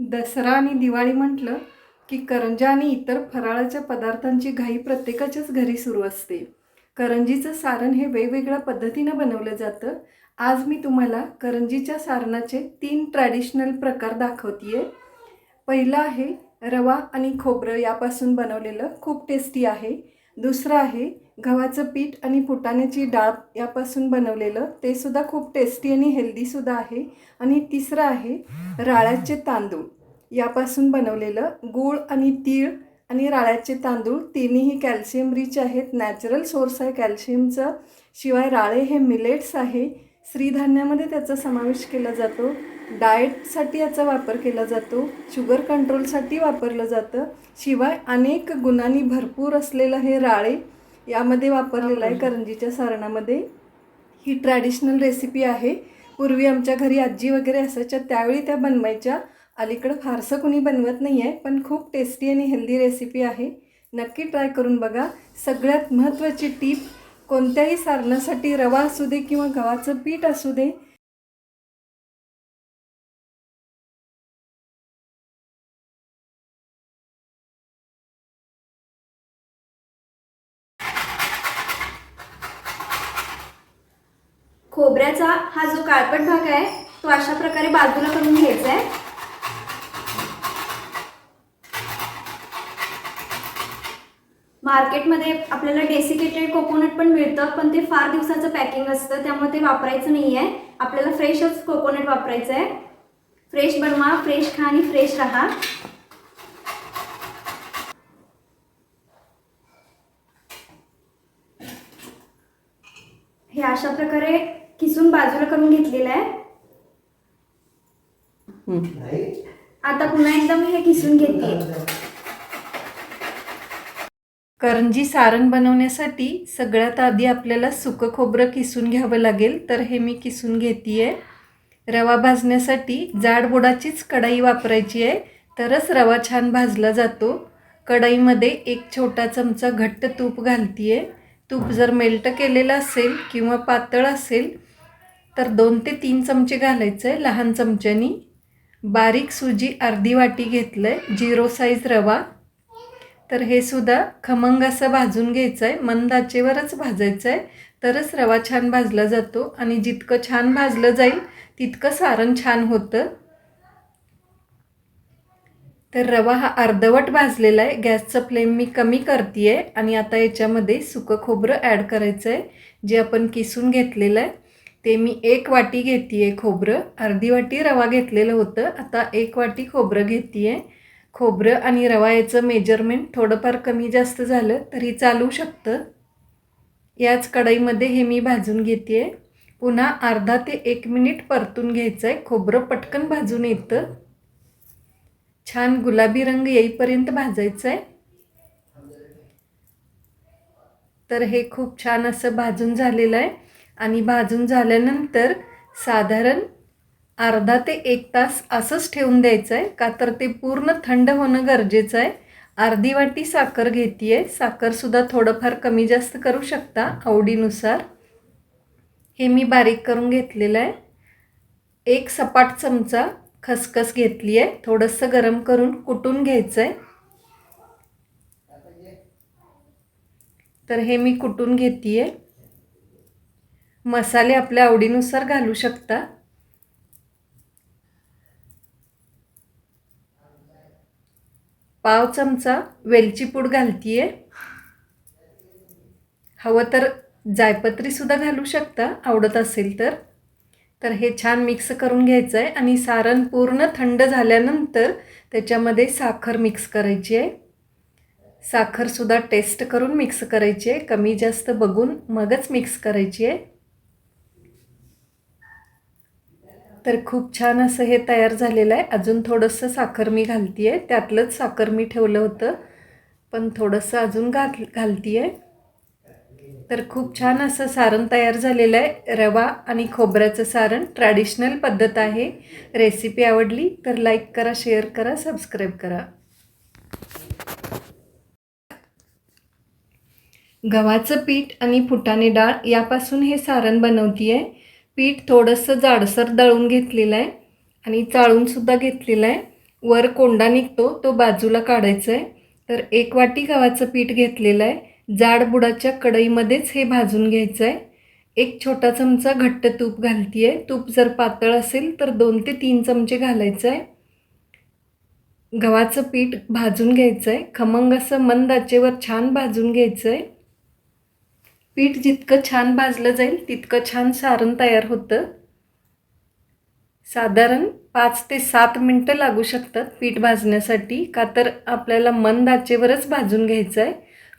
दसरा आणि दिवाळी म्हटलं की करंज्या आणि इतर फराळाच्या पदार्थांची घाई प्रत्येकाच्याच घरी सुरू असते. करंजीचं सारण हे वेगवेगळ्या पद्धतीनं बनवलं जातं. आज मी तुम्हाला करंजीच्या सारणाचे 3 ट्रॅडिशनल प्रकार दाखवते. पहिलं आहे रवा आणि खोबरं यापासून बनवलेलं, खूप टेस्टी आहे. दुसरं आहे गव्हाचं पीठ आणि फुटाण्याची डाळ यापासून बनवलेलं, ते सुद्धा खूप टेस्टी आणि हेल्दीसुद्धा आहे. आणि तिसरं आहे राळ्याचे तांदूळ यापासून बनवलेलं, गूळ आणि तीळ आणि राळ्याचे तांदूळ तिन्हीही कॅल्शियम रिच आहेत, नॅचरल सोर्स आहे कॅल्शियमचा. शिवाय राळे हे मिलेट्स आहे, श्रीधान्यामध्ये त्याचा समावेश केला जातो. डाएटसाठी याचा वापर केला जातो, शुगर कंट्रोलसाठी वापरलं जातं. शिवाय अनेक गुणांनी भरपूर असलेलं हे राळे यामध्ये वापरलेलं आहे करंजीच्या सारणामध्ये. ही ट्रॅडिशनल रेसिपी आहे. पूर्वी आमच्या घरी आजी वगैरे असायच्या त्यावेळी त्या बनवायच्या. अलीकडं फारसं कुणी बनवत नाही आहे, पण खूप टेस्टी आणि हेल्दी रेसिपी आहे. नक्की ट्राय करून बघा. सगळ्यात महत्त्वाची टीप, कोणत्याही सारणासाठी रवा असू दे किंवा गव्हाचं पीठ असू दे, खोबऱ्याचा हा जो काळपट भाग आहे तो अशा प्रकारे बाजूला करून घ्यायचा आहे. मार्केटमध्ये आपल्याला डेसिकेटेड कोकोनट पण मिळतं, पण ते फार दिवसाचं पॅकिंग असतं, त्यामुळे ते वापरायचं नाही आहे. आपल्याला फ्रेशच कोकोनट वापरायचं आहे. फ्रेश बनवा, फ्रेश खा आणि फ्रेश राहा. हे अशा प्रकारे किसून बाजूला करून घेतलेलं आहे. आता पुन्हा एकदम हे किसून घेते. करंजी सारण बनवण्यासाठी सगळ्यात आधी आपल्याला सुकं खोबरं किसून घ्यावं लागेल, तर हे मी किसून घेते आहे. रवा भाजण्यासाठी जाड बुडाचीच कढई वापरायची आहे, तरच रवा छान भाजला जातो. कढईमध्ये 1 छोटा चमचा घट्ट तूप घालते आहे. तूप जर मेल्ट केलेलं असेल किंवा पातळ असेल तर 2 ते 3 चमचे घालायचं आहे लहान चमच्यानी. बारीक सुजी अर्धी वाटी घेतलं आहे. 0 साईज रवा. तर हे सुद्धा खमंग असं भाजून घ्यायचं आहे, मंद आचेवरच भाजायचं आहे, तरच रवा छान भाजला जातो. आणि जितकं छान भाजलं जाईल तितकं सारण छान होतं. तर रवा हा अर्धवट भाजलेला आहे. गॅसचं फ्लेम मी कमी करते आहे. आणि आता याच्यामध्ये सुकं खोबरं ॲड करायचं आहे, जे आपण किसून घेतलेलं आहे. ते मी 1 वाटी घेते आहे खोबरं. अर्धी वाटी रवा घेतलेलं होतं, आता 1 वाटी खोबरं घेते आहे. खोबरं आणि रवा याचं मेजरमेंट थोडंफार कमी जास्त झालं तरी चालू शकतं. याच कढईमध्ये हे मी भाजून घेते आहे. पुन्हा अर्धा ते 1 मिनिट परतून घ्यायचं आहे. खोबरं पटकन भाजून येतं. छान गुलाबी रंग येईपर्यंत भाजायचं आहे. तर हे खूप छान असं भाजून झालेलं आहे. आणि भाजून झाल्यानंतर साधारण अर्धा ते 1 तास असंच ठेवून द्यायचं आहे, का तर ते पूर्ण थंड होणं गरजेचं आहे. अर्धी वाटी साखर घेते आहे. साखरसुद्धा थोडंफार कमी जास्त करू शकता आवडीनुसार. हे मी बारीक करून घेतलेलं आहे. 1 सपाट चमचा खसखस घेतली आहे, थोडंसं गरम करून कुटून घ्यायचं आहे. तर हे मी कुटून घेते आहे. मसाले आपल्या आवडीनुसार घालू शकता. पाव चमचा वेलची पूड घालते आहे. हवं तर जायपत्रीसुद्धा घालू शकता आवडत असेल तर. तर हे छान मिक्स करून घ्यायचं आहे. आणि सारण पूर्ण थंड झाल्यानंतर त्याच्यामध्ये साखर मिक्स करायची आहे. साखरसुद्धा टेस्ट करून मिक्स करायची आहे, कमी जास्त बघून मगच मिक्स करायची आहे. तर खूप छान असं हे तयार झालेलं आहे. अजून थोडंसं साखर मी घालते आहे, त्यातलंच साखर मी ठेवलं होतं, पण थोडंसं अजून घालते आहे. तर खूप छान असं सारण तयार झालेलं आहे. रवा आणि खोबऱ्याचं सारण ट्रॅडिशनल पद्धत आहे. रेसिपी आवडली तर लाईक करा, शेअर करा, सबस्क्राईब करा. गव्हाचं पीठ आणि फुटाणे डाळ यापासून हे सारण बनवते आहे. पीठ थोडंसं जाडसर दळून घेतलेलं आहे आणि चाळूनसुद्धा घेतलेलं आहे. वर कोंडा निघतो तो बाजूला काढायचा आहे. तर 1 वाटी गव्हाचं पीठ घेतलेलं आहे. जाड बुडाच्या कढईमध्येच हे भाजून घ्यायचं आहे. 1 छोटा चमचा घट्ट तूप घालते आहे. तूप जर पातळ असेल तर 2 ते 3 चमचे घालायचं आहे. गव्हाचं पीठ भाजून घ्यायचं आहे. खमंग असं मंद आचेवर छान भाजून घ्यायचं आहे. पीठ जितकं छान भाजलं जाईल तितकं छान सारण तयार होतं. साधारण 5 ते 7 मिनटं लागू शकतात पीठ भाजण्यासाठी, का तर आपल्याला मंद आचेवरच भाजून घ्यायचं आहे.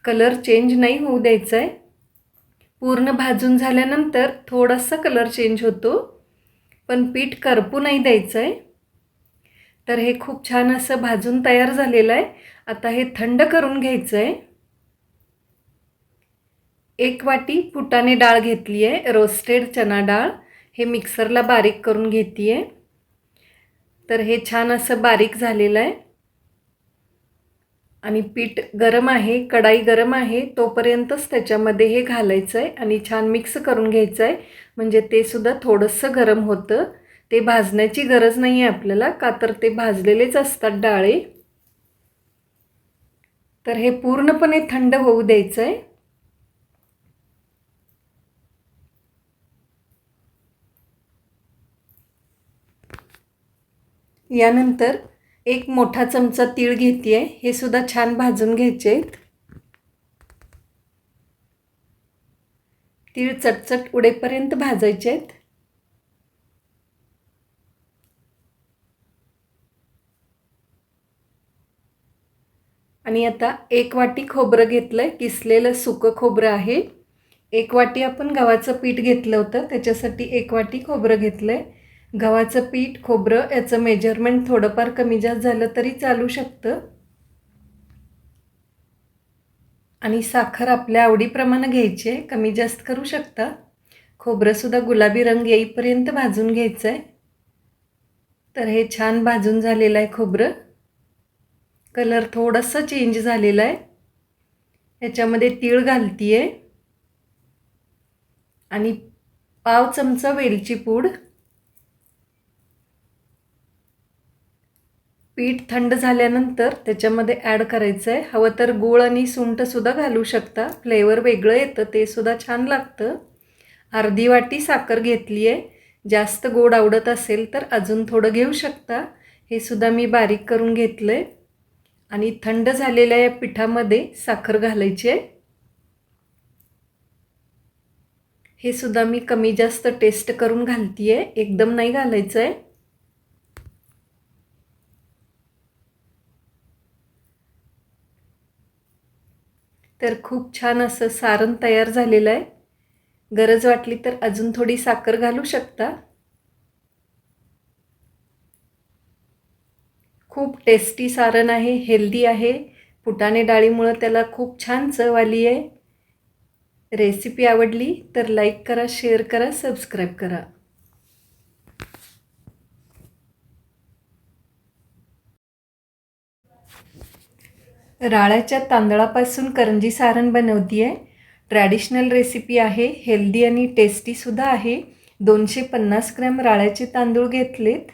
कलर चेंज नाही होऊ द्यायचा आहे. पूर्ण भाजून झाल्यानंतर थोडासा कलर चेंज होतो, पण पीठ करपू नाही द्यायचं आहे. तर हे खूप छान असं भाजून तयार झालेलं आहे. आता हे थंड करून घ्यायचं आहे. 1 वाटी फुटाणे डाळ घेतली आहे, रोस्टेड चना डाळ. हे मिक्सरला बारीक करून घेते आहे. तर हे छान असं बारीक झालेलं आहे आणि पीठ गरम आहे, कढाई गरम आहे तोपर्यंतच त्याच्यामध्ये हे घालायचं आहे आणि छान मिक्स करून घ्यायचं आहे. म्हणजे ते सुद्धा थोडंसं गरम होतं. ते भाजण्याची गरज नाही आहे आपल्याला, का तर ते भाजलेलेच असतात डाळे. तर हे पूर्णपणे थंड होऊ द्यायचं आहे. यानंतर 1 मोठा चमचा तीळ घेते आहे. हे सुद्धा छान भाजून घ्यायचे आहेत. तीळ चटचट उडेपर्यंत भाजायचे आहेत. आणि आता 1 वाटी खोबरं घेतलं आहे, किसलेलं सुकं खोबरं आहे. 1 वाटी आपण गव्हाचं पीठ घेतलं होतं, त्याच्यासाठी 1 वाटी खोबरं घेतलं आहे. गव्हाचं पीठ, खोबरं याचं मेजरमेंट थोडंफार कमी जास्त झालं तरी चालू शकतं. आणि साखर आपल्या आवडीप्रमाणे घ्यायची आहे, कमी जास्त करू शकता. खोबरंसुद्धा गुलाबी रंग येईपर्यंत भाजून घ्यायचं आहे. तर हे छान भाजून झालेलं आहे खोबरं. कलर थोडासा चेंज झालेला आहे. याच्यामध्ये तीळ घालते आहे आणि पाव चमचा वेलची पूड. पीठ थंड झाल्यानंतर त्याच्यामध्ये ॲड करायचं आहे. हवं तर गूळ आणि सुंठसुद्धा घालू शकता, फ्लेवर वेगळं येतं, ते सुद्धा छान लागतं. अर्धी वाटी साखर घेतली आहे. जास्त गोड आवडत असेल तर अजून थोडं घेऊ शकता. हे सुद्धा मी बारीक करून घेतलं आहे आणि थंड झालेल्या या पिठामध्ये साखर घालायची आहे. हे सुद्धा मी कमी जास्त टेस्ट करून घालते आहे, एकदम नाही घालायचं आहे. तर खूप छान असं सारण तयार झालेलं आहे. गरज वाटली तर अजून थोडी साखर घालू शकता. खूप टेस्टी सारण आहे, हेल्दी आहे. फुटाणे डाळीमुळे त्याला खूप छान चव आली आहे. रेसिपी आवडली तर लाईक करा, शेअर करा, सबस्क्राईब करा. राळ्याच्या तांदळापासून करंजी सारण बनवते आहे. ट्रॅडिशनल रेसिपी आहे, हेल्दी आणि टेस्टीसुद्धा आहे. 250 ग्रॅम राळ्याचे तांदूळ घेतलेत,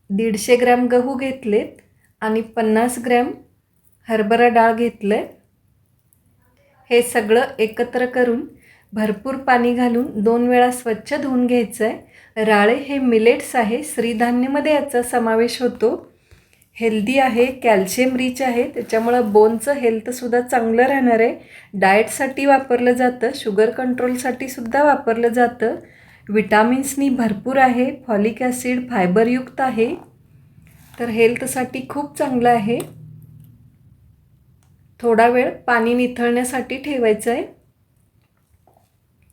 150 ग्रॅम गहू घेतलेत आणि 50 ग्रॅम हरभरा डाळ घेतलं आहे. हे सगळं एकत्र करून भरपूर पाणी घालून 2 वेळा स्वच्छ धुवून घ्यायचं आहे. राळे हे मिलेट्स आहे, श्रीधान्यामध्ये याचा समावेश होतो. हेल्दी आहे, कॅल्शियम रिच आहे, त्याच्यामुळं बोनचं हेल्थसुद्धा चांगलं राहणार आहे. डाएटसाठी वापरलं जातं, शुगर कंट्रोलसाठी सुद्धा वापरलं जातं. विटामिन्सनी भरपूर आहे, फॉलिक ॲसिड फायबरयुक्त आहे, तर हेल्थसाठी खूप चांगलं आहे. थोडा वेळ पाणी निथळण्यासाठी ठेवायचं आहे.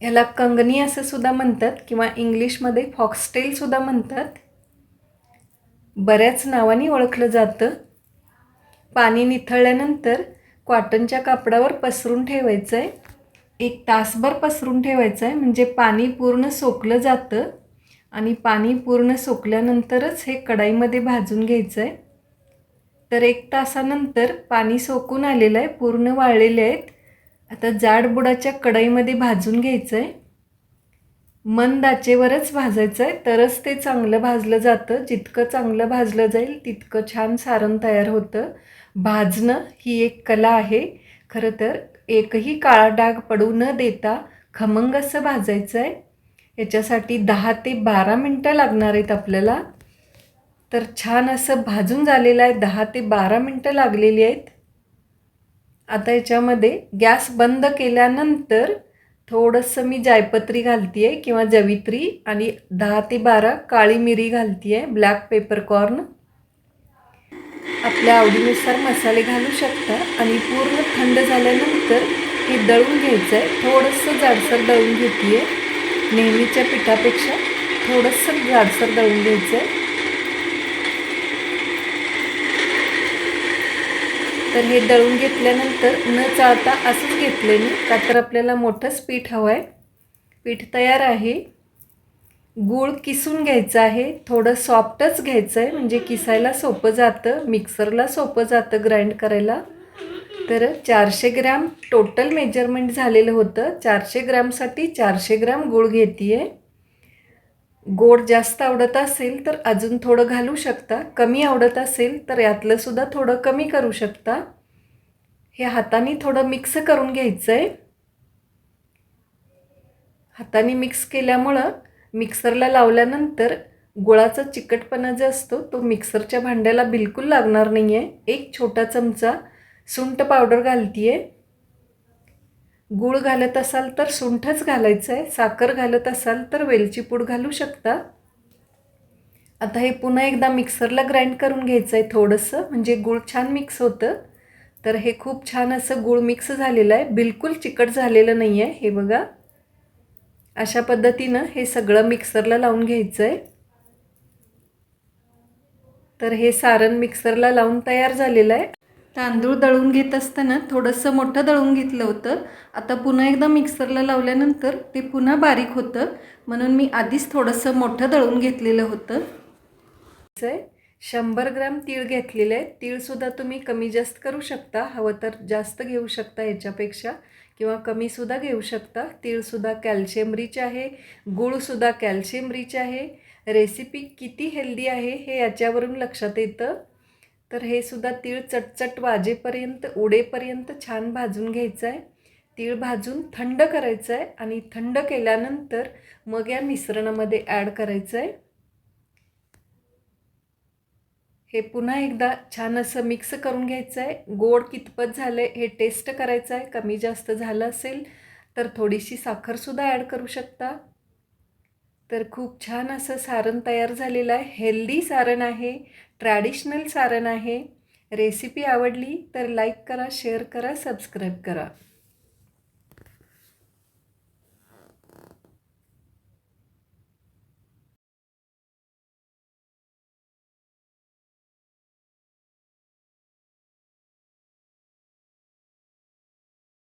याला कंगनी असं सुद्धा म्हणतात किंवा इंग्लिशमध्ये फॉक्सटेल सुद्धा म्हणतात. बऱ्याच नावांनी ओळखलं जातं. पाणी निथळल्यानंतर कॉटनच्या कापडावर पसरून ठेवायचं आहे. 1 तासभर पसरून ठेवायचं आहे, म्हणजे पाणी पूर्ण सोकलं जातं आणि पाणी पूर्ण सोकल्यानंतरच हे कढईमध्ये भाजून घ्यायचं आहे. तर 1 तासानंतर पाणी सोकून आलेलं आहे, पूर्ण वाळलेले आहेत. आता जाड बुडाच्या कढईमध्ये भाजून घ्यायचं आहे. मंद आचेवरच भाजायचं आहे, तरच ते चांगलं भाजलं जातं. जितकं चांगलं भाजलं जाईल तितकं छान सारण तयार होतं. भाजणं ही एक कला आहे. खरं तर एकही काळा डाग पडू न देता खमंग असं भाजायचं आहे. याच्यासाठी 10 ते 12 मिनटं लागणार आहेत आपल्याला. तर छान असं भाजून झालेलं आहे. 10 ते 12 मिनटं लागलेली आहेत. आता याच्यामध्ये गॅस बंद केल्यानंतर थोडंसं मी जायपत्री घालते आहे किंवा जवित्री आणि 10 ते 12 काळी मिरी घालते आहे, ब्लॅक पेपरकॉर्न. आपल्या आवडीनुसार मसाले घालू शकता आणि पूर्ण थंड झाल्यानंतर हे दळून घ्यायचं आहे. थोडंसं जाडसर दळून घेते आहे. नेहमीच्या पिठापेक्षा थोडंसं जाडसर दळून घ्यायचं आहे. तर हे दळून घेतल्यानंतर न चाळता असंच घेतले मी, का तर आपल्याला मोठंच पीठ हवं आहे. पीठ तयार आहे. गूळ किसून घ्यायचं आहे. थोडं सॉफ्टच घ्यायचं आहे, म्हणजे किसायला सोपं जातं, मिक्सरला सोपं जातं ग्राइंड करायला. तर 400 ग्रॅम टोटल मेजरमेंट झालेलं होतं. 400 ग्रॅमसाठी 400 ग्रॅम गूळ घेते आहे. गोड जास्त आवडत असेल तर अजून थोडं घालू शकता. कमी आवडत असेल तर यातलं सुद्धा थोडं कमी करू शकता. हे हाताने थोडं मिक्स करून घ्यायचं आहे. हाताने मिक्स केल्यामुळं मिक्सरला लावल्यानंतर गुळाचा चिकटपणा जो असतो तो मिक्सरच्या भांड्याला बिलकुल लागणार नाही आहे. एक छोटा चमचा सुंठ पावडर घालते आहे. गूळ घालत असाल तर सुंठच घालायचं आहे. साखर घालत असाल तर वेलची पूड घालू शकता. आता हे पुन्हा एकदा मिक्सरला ग्राइंड करून घ्यायचं आहे थोडंसं, म्हणजे गूळ छान मिक्स होतं. तर हे खूप छान असं गूळ मिक्स झालेलं आहे. बिलकुल चिकट झालेलं नाही आहे. हे बघा, अशा पद्धतीनं हे सगळं मिक्सरला लावून घ्यायचं आहे. तर हे सारण मिक्सरला लावून तयार झालेलं आहे. तांदूळ दळून घेत असताना थोडंसं मोठं दळून घेतलं होतं. आता पुन्हा एकदा मिक्सरला लावल्यानंतर ते पुन्हा बारीक होतं, म्हणून मी आधीच थोडंसं मोठं दळून घेतलेलं होतं. 100 ग्रॅम तीळ घेतलेले आहे. तीळसुद्धा तुम्ही कमी जास्त करू शकता. हवं तर जास्त घेऊ शकता याच्यापेक्षा, किंवा कमीसुद्धा घेऊ शकता. तीळसुद्धा कॅल्शियम रिच आहे. गूळसुद्धा कॅल्शियम रिच आहे. रेसिपी किती हेल्दी आहे हे याच्यावरून लक्षात येतं. तर हे सुद्धा तीळ चटचट वाजेपर्यंत, उडेपर्यंत छान भाजून घ्यायचं आहे. तीळ भाजून थंड करायचं आहे आणि थंड केल्यानंतर मग या मिश्रणामध्ये ॲड करायचं आहे. हे पुन्हा एकदा छान असं मिक्स करून घ्यायचं आहे. गोड कितपत झालं हे टेस्ट करायचं आहे. कमी जास्त झालं असेल तर थोडीशी साखरसुद्धा ॲड करू शकता. तर खूप छान असं सारण तयार झालेलं आहे. हेल्दी सारण आहे, ट्रॅडिशनल सारण आहे. रेसिपी आवडली तर लाईक करा, शेअर करा, सबस्क्राईब करा.